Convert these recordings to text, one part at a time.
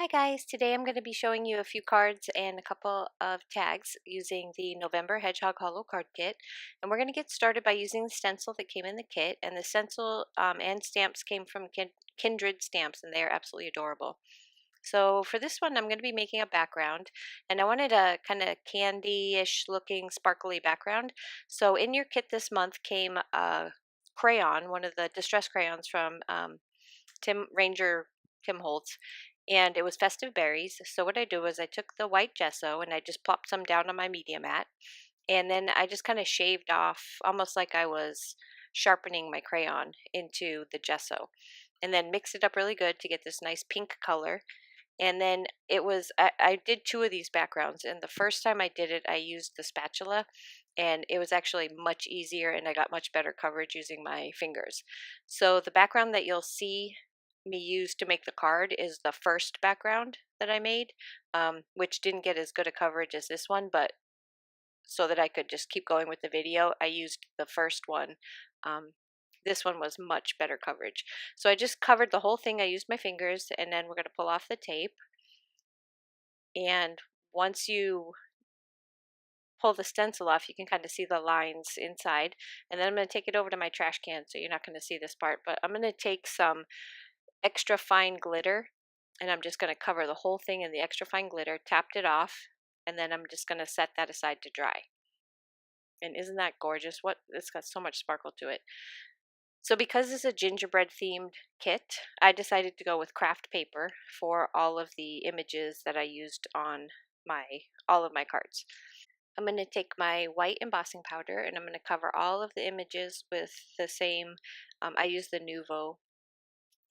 Hi guys, today I'm going to be showing you a few cards and a couple of tags using the November Hedgehog Hollow card kit. And we're going to get started by using the stencil that came in the kit. And the stencil and stamps came from Kindred Stamps, and they are absolutely adorable. So for this one, I'm going to be making a background, and I wanted a kind of candy-ish looking sparkly background. So in your kit this month came a crayon, one of the distress crayons from Tim Holtz, and it was Festive Berries. So what I do was I took the white gesso and I just plopped some down on my media mat, and then I just kind of shaved off, almost like I was sharpening my crayon into the gesso, and then mixed it up really good to get this nice pink color. And then I did two of these backgrounds, and the first time I did it, I used the spatula, and it was actually much easier, and I got much better coverage using my fingers. So the background that you'll see me use to make the card is the first background that I made, which didn't get as good a coverage as this one, but so that I could just keep going with the video, I used the first one. Um, this one was much better coverage. So I just covered the whole thing. I used my fingers, and then we're going to pull off the tape. And once you pull the stencil off, you can kind of see the lines inside. And then I'm going to take it over to my trash can, so you're not going to see this part. But I'm going to take some extra fine glitter, and I'm just going to cover the whole thing in the extra fine glitter, tapped it off, and then I'm just going to set that aside to dry. And isn't that gorgeous? It's got so much sparkle to it. So because this is a gingerbread themed kit, I decided to go with craft paper for all of the images that I used on all of my cards. I'm going to take my white embossing powder, and I'm going to cover all of the images with the same, I use the Nuvo,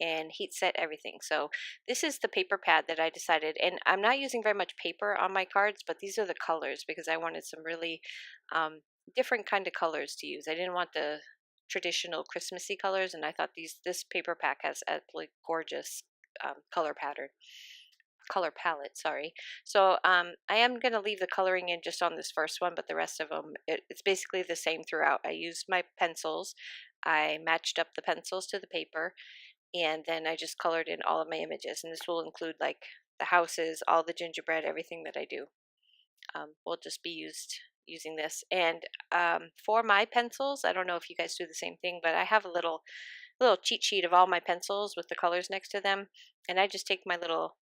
and heat set everything. So this is the paper pad that I decided, and I'm not using very much paper on my cards, but these are the colors because I wanted some really different kind of colors to use. I didn't want the traditional Christmassy colors, and I thought this paper pack has a like gorgeous color palette, sorry. So I am going to leave the coloring in just on this first one, but the rest of them, it's basically the same throughout. I used my pencils, I matched up the pencils to the paper, and then I just colored in all of my images, and this will include like the houses, all the gingerbread, everything that I do will just be using this. And for my pencils, I don't know if you guys do the same thing, but I have a little cheat sheet of all my pencils with the colors next to them, and I just take my little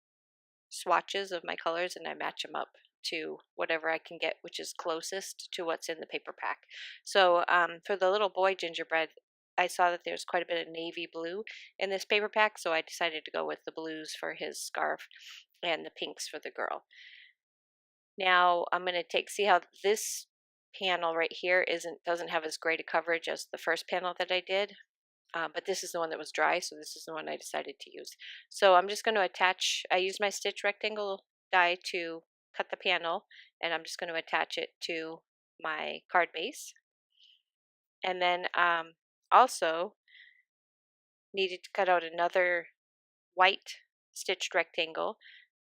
swatches of my colors and I match them up to whatever I can get, which is closest to what's in the paper pack. So for the little boy gingerbread, I saw that there's quite a bit of navy blue in this paper pack, so I decided to go with the blues for his scarf and the pinks for the girl. Now I'm going to see how this panel right here doesn't have as great a coverage as the first panel that I did, but this is the one that was dry, so this is the one I decided to use. So I'm just going to I use my stitch rectangle die to cut the panel, and I'm just going to attach it to my card base. And then also needed to cut out another white stitched rectangle,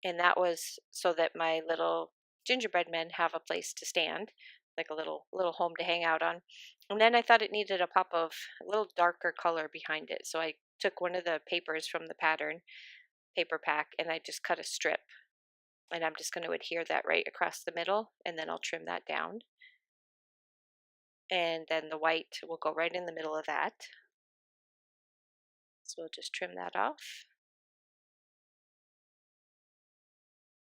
and that was so that my little gingerbread men have a place to stand, like a little home to hang out on. And then I thought it needed a pop of a little darker color behind it, so I took one of the papers from the pattern paper pack and I just cut a strip, and I'm just going to adhere that right across the middle, and then I'll trim that down, and then the white will go right in the middle of that. So we'll just trim that off.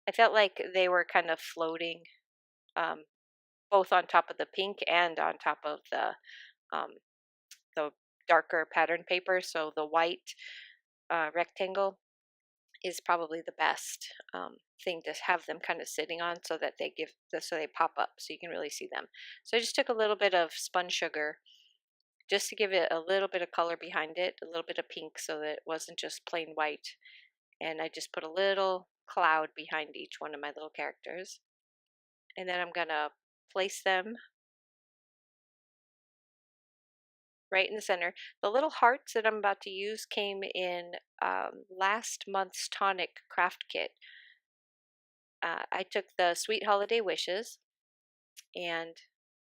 I felt like they were kind of floating, um, both on top of the pink and on top of um, the darker pattern paper. So the white rectangle is probably the best thing to have them kind of sitting on, so that so they pop up so you can really see them. So I just took a little bit of spun sugar just to give it a little bit of color behind it, a little bit of pink, so that it wasn't just plain white. And I just put a little cloud behind each one of my little characters. And then I'm gonna place them right in the center. The little hearts that I'm about to use came in last month's tonic craft kit. I took the Sweet Holiday Wishes and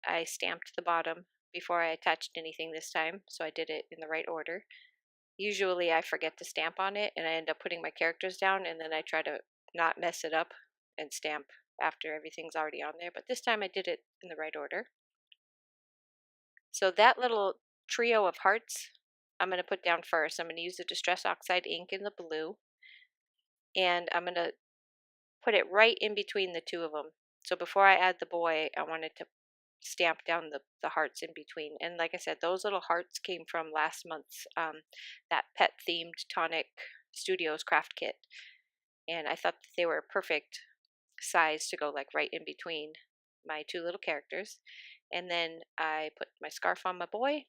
I stamped the bottom before I attached anything this time, so I did it in the right order. Usually I forget to stamp on it and I end up putting my characters down, and then I try to not mess it up and stamp after everything's already on there. But this time I did it in the right order. So that little trio of hearts I'm going to put down first. I'm going to use the Distress Oxide ink in the blue, and I'm going to put it right in between the two of them. So before I add the boy, I wanted to stamp down the hearts in between. And like I said, those little hearts came from last month's that pet themed Tonic Studios craft kit. And I thought that they were a perfect size to go like right in between my two little characters. And then I put my scarf on my boy,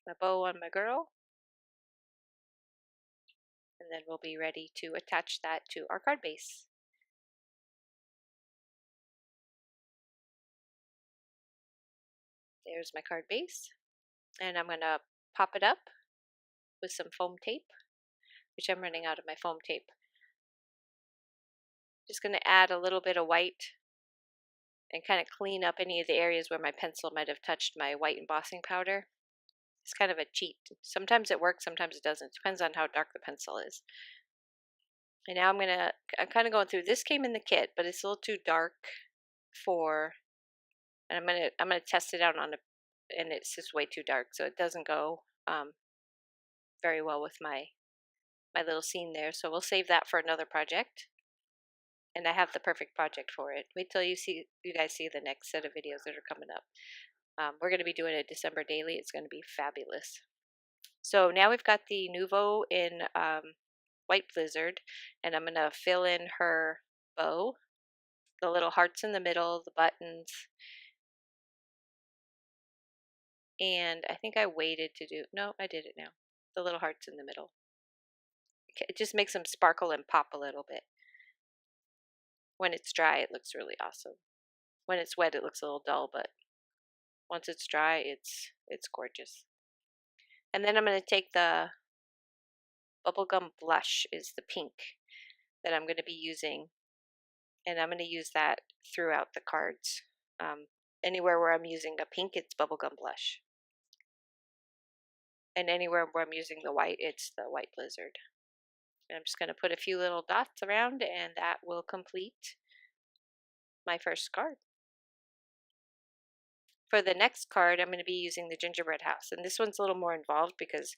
my bow on my girl, and then we'll be ready to attach that to our card base. There's my card base, and I'm going to pop it up with some foam tape, which I'm running out of my foam tape. Just going to add a little bit of white and kind of clean up any of the areas where my pencil might have touched my white embossing powder. It's kind of a cheat. Sometimes it works, sometimes it doesn't. It depends on how dark the pencil is. And now I'm kind of going through. This came in the kit, but it's a little too dark for, and I'm gonna test it out on a, and it's just way too dark, so it doesn't go very well with my little scene there. So we'll save that for another project. And I have the perfect project for it. Wait till you guys see the next set of videos that are coming up. We're going to be doing a December daily. It's going to be fabulous. So now we've got the Nouveau in White Blizzard, and I'm going to fill in her bow, the little hearts in the middle, the buttons, and I think I waited to do, no, I did it now. The little hearts in the middle. It just makes them sparkle and pop a little bit. When it's dry, it looks really awesome. When it's wet, it looks a little dull, but once it's dry, it's gorgeous. And then I'm going to take the Bubblegum Blush, is the pink that I'm going to be using, and I'm going to use that throughout the cards. Anywhere where I'm using a pink, it's Bubblegum Blush. And anywhere where I'm using the white, it's the White Blizzard. And I'm just going to put a few little dots around, and that will complete my first card. For the next card, I'm going to be using the Gingerbread House, and this one's a little more involved because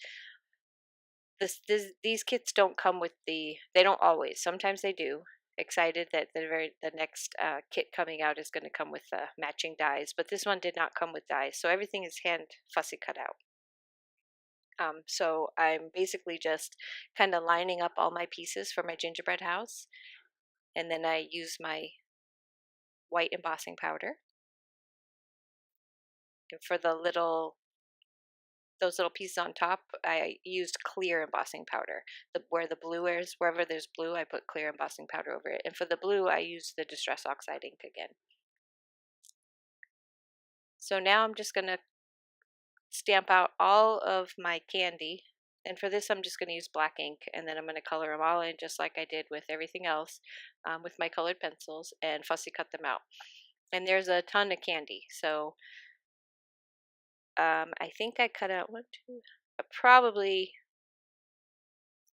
these kits don't come with they don't always. Sometimes they do. Excited that the next kit coming out is going to come with matching dies, but this one did not come with dies, so everything is hand fussy cut out. So I'm basically just kind of lining up all my pieces for my gingerbread house, and then I use my white embossing powder. And for those little pieces on top, I used clear embossing powder. Where the blue is, wherever there's blue, I put clear embossing powder over it. And for the blue, I used the Distress Oxide ink again. So now I'm just going to stamp out all of my candy. And for this, I'm just going to use black ink, and then I'm going to color them all in just like I did with everything else with my colored pencils and fussy cut them out. And there's a ton of candy. So I think I cut out probably,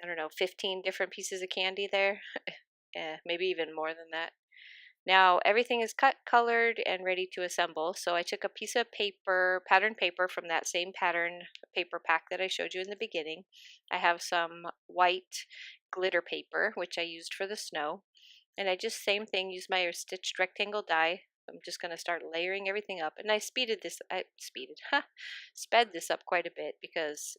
I don't know, 15 different pieces of candy there. Maybe even more than that. Now everything is cut, colored, and ready to assemble. So I took a piece of paper, pattern paper from that same pattern paper pack that I showed you in the beginning. I have some white glitter paper, which I used for the snow. And I just, same thing, use my stitched rectangle die. I'm just going to start layering everything up. And I sped this up quite a bit because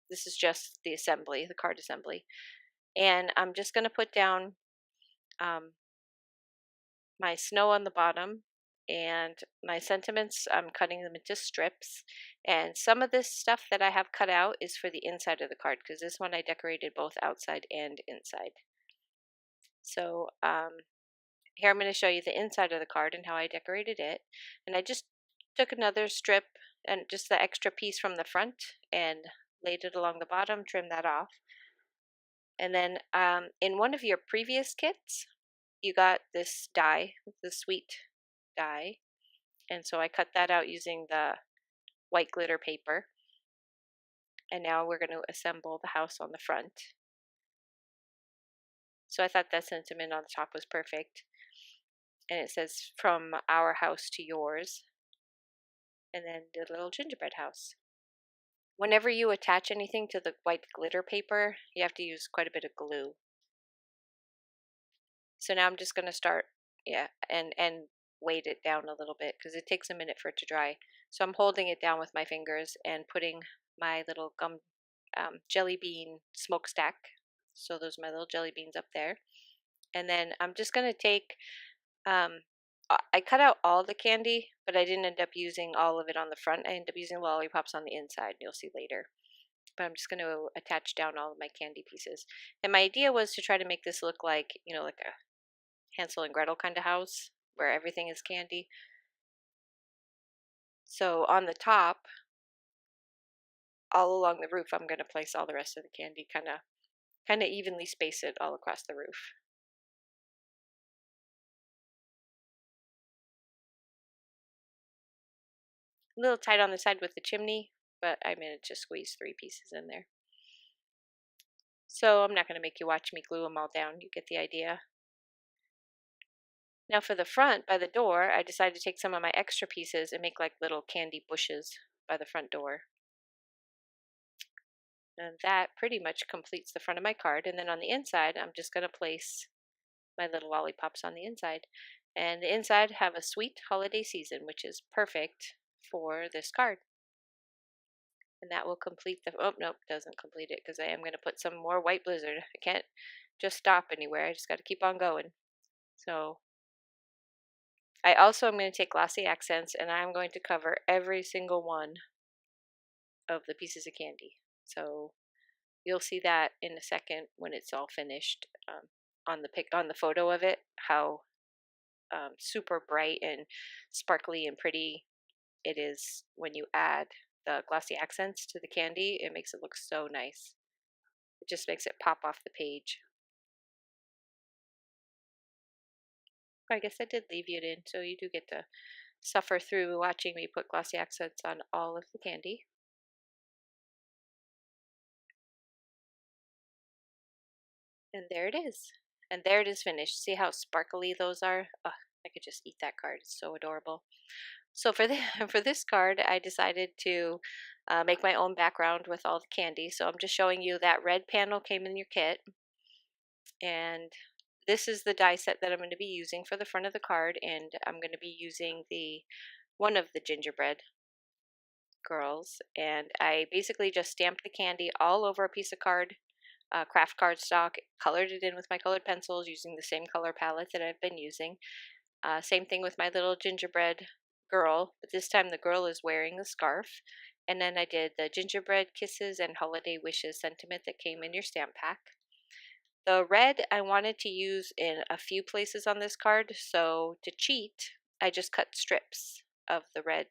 this is just the assembly, the card assembly. And I'm just going to put down my snow on the bottom, and my sentiments, I'm cutting them into strips. And some of this stuff that I have cut out is for the inside of the card, because this one I decorated both outside and inside. So here I'm going to show you the inside of the card and how I decorated it. And I just took another strip and just the extra piece from the front and laid it along the bottom, trimmed that off. And then in one of your previous kits, you got this die, the sweet die, and so I cut that out using the white glitter paper. And now we're going to assemble the house on the front. So I thought that sentiment on the top was perfect. And it says, from our house to yours. And then the little gingerbread house. Whenever you attach anything to the white glitter paper, you have to use quite a bit of glue. So now I'm just going to start, and weight it down a little bit because it takes a minute for it to dry. So I'm holding it down with my fingers and putting my little jelly bean smokestack. So those are my little jelly beans up there. And then I'm just going to take, I cut out all the candy, but I didn't end up using all of it on the front. I ended up using lollipops on the inside, you'll see later. But I'm just going to attach down all of my candy pieces. And my idea was to try to make this look like, like a Hansel and Gretel kind of house where everything is candy. So on the top, all along the roof, I'm going to place all the rest of the candy, kind of evenly space it all across the roof. A little tight on the side with the chimney, but I managed to squeeze 3 pieces in there. So I'm not going to make you watch me glue them all down. You get the idea. Now for the front, by the door, I decided to take some of my extra pieces and make like little candy bushes by the front door. And that pretty much completes the front of my card. And then on the inside, I'm just going to place my little lollipops on the inside. And the inside have a sweet holiday season, which is perfect for this card. And that will complete the, oh, nope, doesn't complete it because I am going to put some more white blizzard. I can't just stop anywhere. I just got to keep on going. So I also am going to take glossy accents and I'm going to cover every single one of the pieces of candy. So you'll see that in a second when it's all finished, on the photo of it, how super bright and sparkly and pretty it is when you add the glossy accents to the candy. It makes it look so nice. It just makes it pop off the page. I guess I did leave it in, so you do get to suffer through watching me put glossy accents on all of the candy. And there it is. And there it is finished. See how sparkly those are? Oh, I could just eat that card. It's so adorable. So for for this card, I decided to make my own background with all the candy. So I'm just showing you that red panel came in your kit. And this is the die set that I'm going to be using for the front of the card. And I'm going to be using one of the gingerbread girls. And I basically just stamped the candy all over a piece of craft cardstock, colored it in with my colored pencils using the same color palette that I've been using. Same thing with my little gingerbread girl, but this time the girl is wearing a scarf. And then I did the gingerbread kisses and holiday wishes sentiment that came in your stamp pack. The red I wanted to use in a few places on this card, so to cheat, I just cut strips of the red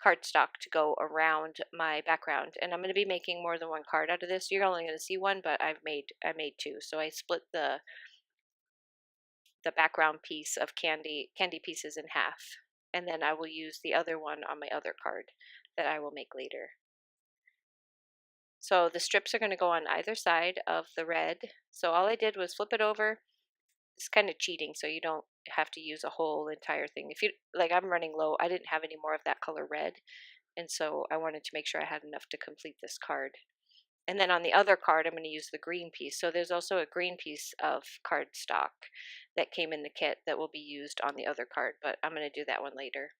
cardstock to go around my background. And I'm going to be making more than one card out of this. You're only going to see one, but I made 2. So I split the background piece of candy pieces in half. And then I will use the other one on my other card that I will make later. So the strips are going to go on either side of the red. So all I did was flip it over. It's kind of cheating, so you don't have to use a whole entire thing. If you like, I'm running low. I didn't have any more of that color red, and so I wanted to make sure I had enough to complete this card. And then on the other card, I'm going to use the green piece. So there's also a green piece of cardstock that came in the kit that will be used on the other card, but I'm going to do that one later.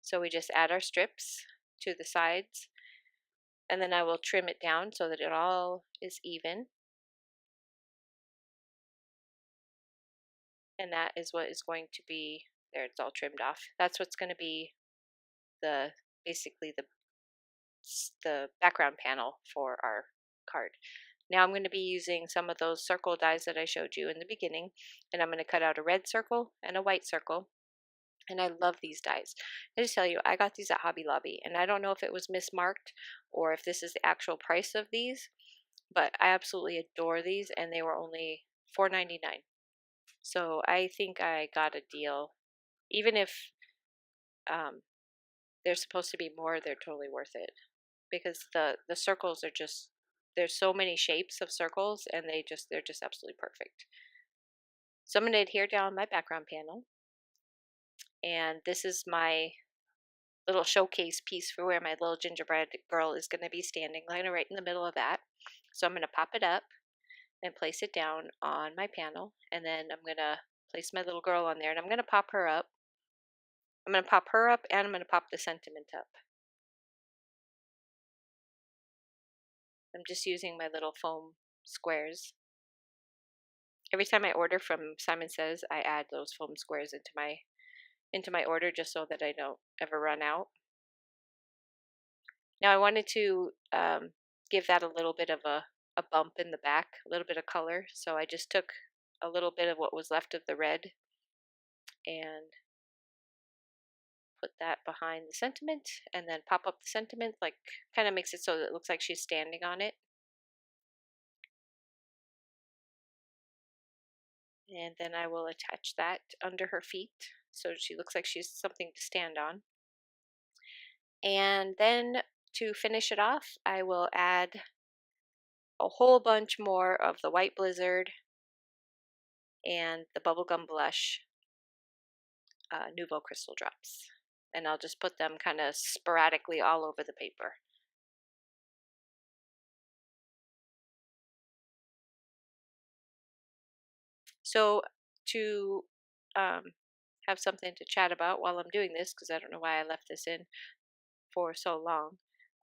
So we just add our strips to the sides, and then I will trim it down so that it all is even. And that is what is going to be, there it's all trimmed off. That's what's going to be basically the background panel for our card. Now I'm going to be using some of those circle dies that I showed you in the beginning, and I'm going to cut out a red circle and a white circle. And I love these dies. I just tell you, I got these at Hobby Lobby, and I don't know if it was mismarked or if this is the actual price of these, but I absolutely adore these, and they were only $4.99. So I think I got a deal. Even if they're supposed to be more, they're totally worth it. because the circles are just, there's so many shapes of circles, and they're just absolutely perfect. So I'm going to adhere down my background panel, and this is my little showcase piece for where my little gingerbread girl is going to be standing, kind of right in the middle of that. So I'm going to pop it up and place it down on my panel, and then I'm going to place my little girl on there, and I'm going to pop her up. I'm going to pop her up, and I'm going to pop the sentiment up. I'm just using my little foam squares. Every time I order from Simon Says, I add those foam squares into my order just so that I don't ever run out. Now I wanted to give that a little bit of a bump in the back, a little bit of color. So I just took a little bit of what was left of the red and put that behind the sentiment, and then pop up the sentiment, like kind of makes it so that it looks like she's standing on it. And then I will attach that under her feet so she looks like she's something to stand on. And then to finish it off, I will add a whole bunch more of the White Blizzard and the Bubblegum Blush Nouveau Crystal Drops. And I'll just put them kind of sporadically all over the paper. So to have something to chat about while I'm doing this, because I don't know why I left this in for so long.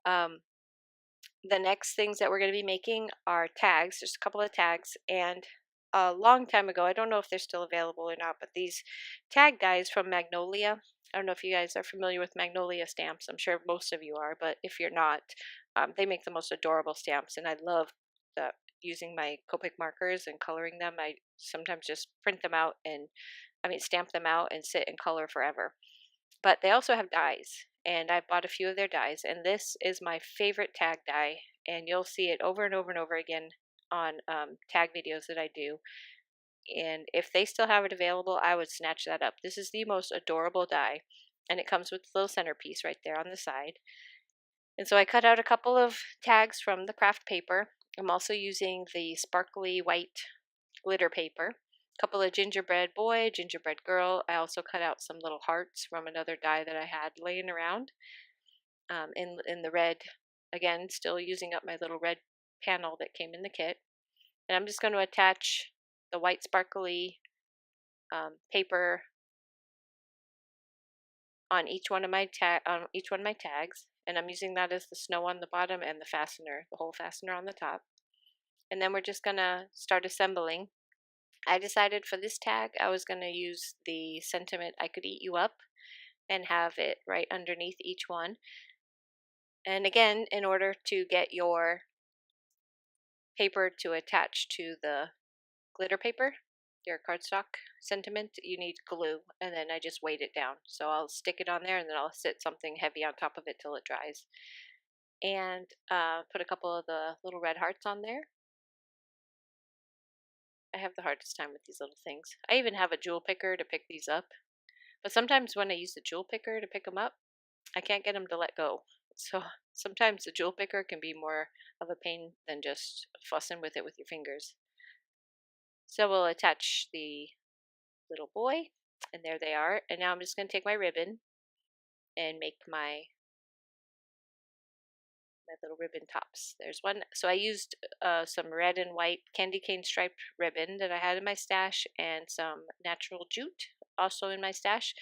The next things that we're going to be making are tags. There's a couple of tags, and a long time ago, I don't know if they're still available or not, but these tag dies from Magnolia. I don't know if you guys are familiar with Magnolia stamps. I'm sure most of you are, but if you're not, they make the most adorable stamps, and I love using my Copic markers and coloring them. I sometimes just print them out and, stamp them out and sit and color forever. But they also have dies, and I bought a few of their dies, and this is my favorite tag die, and you'll see it over and over and over again on tag videos that I do. And if they still have it available, I would snatch that up. This is the most adorable die, and it comes with a little centerpiece right there on the side. And so I cut out a couple of tags from the craft paper. I'm also using the sparkly white glitter paper. A couple of gingerbread boy, gingerbread girl. I also cut out some little hearts from another die that I had laying around in the red. Again, still using up my little red panel that came in the kit. And I'm just going to attach the white sparkly paper on each one of my tags, and I'm using that as the snow on the bottom and the fastener, the whole fastener on the top. And then we're just going to start assembling. I decided for this tag I was going to use the sentiment "I could eat you up" and have it right underneath each one. And again, in order to get your paper to attach to the glitter paper, your cardstock sentiment, you need glue, and then I just weight it down. So I'll stick it on there, and then I'll sit something heavy on top of it till it dries. And put a couple of the little red hearts on there. I have the hardest time with these little things. I even have a jewel picker to pick these up. But sometimes when I use the jewel picker to pick them up, I can't get them to let go. So sometimes the jewel picker can be more of a pain than just fussing with it with your fingers. So we'll attach the little boy, and there they are. And now I'm just going to take my ribbon and make my little ribbon tops. There's one. So I used some red and white candy cane striped ribbon that I had in my stash, and some natural jute also in my stash.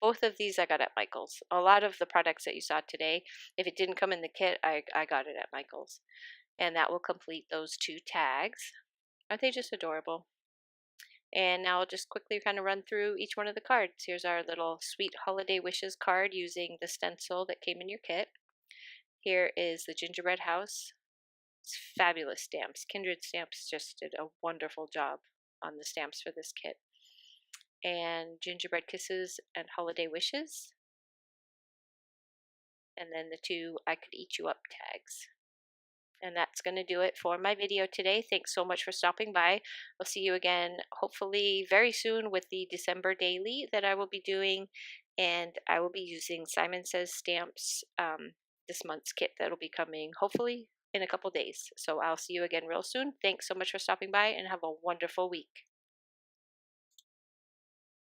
Both of these I got at Michael's. A lot of the products that you saw today, if it didn't come in the kit, I got it at Michael's. And that will complete those two tags. Aren't they just adorable? And now I'll just quickly kind of run through each one of the cards. Here's our little Sweet Holiday Wishes card using the stencil that came in your kit. Here is the gingerbread house. It's fabulous stamps. Kindred Stamps just did a wonderful job on the stamps for this kit. And gingerbread kisses and holiday wishes. And then the two "I could eat you up" tags. And that's going to do it for my video today. Thanks so much for stopping by. I'll see you again hopefully very soon with the December daily that I will be doing. And I will be using Simon Says Stamps this month's kit that'll be coming hopefully in a couple days. So I'll see you again real soon. Thanks so much for stopping by and have a wonderful week.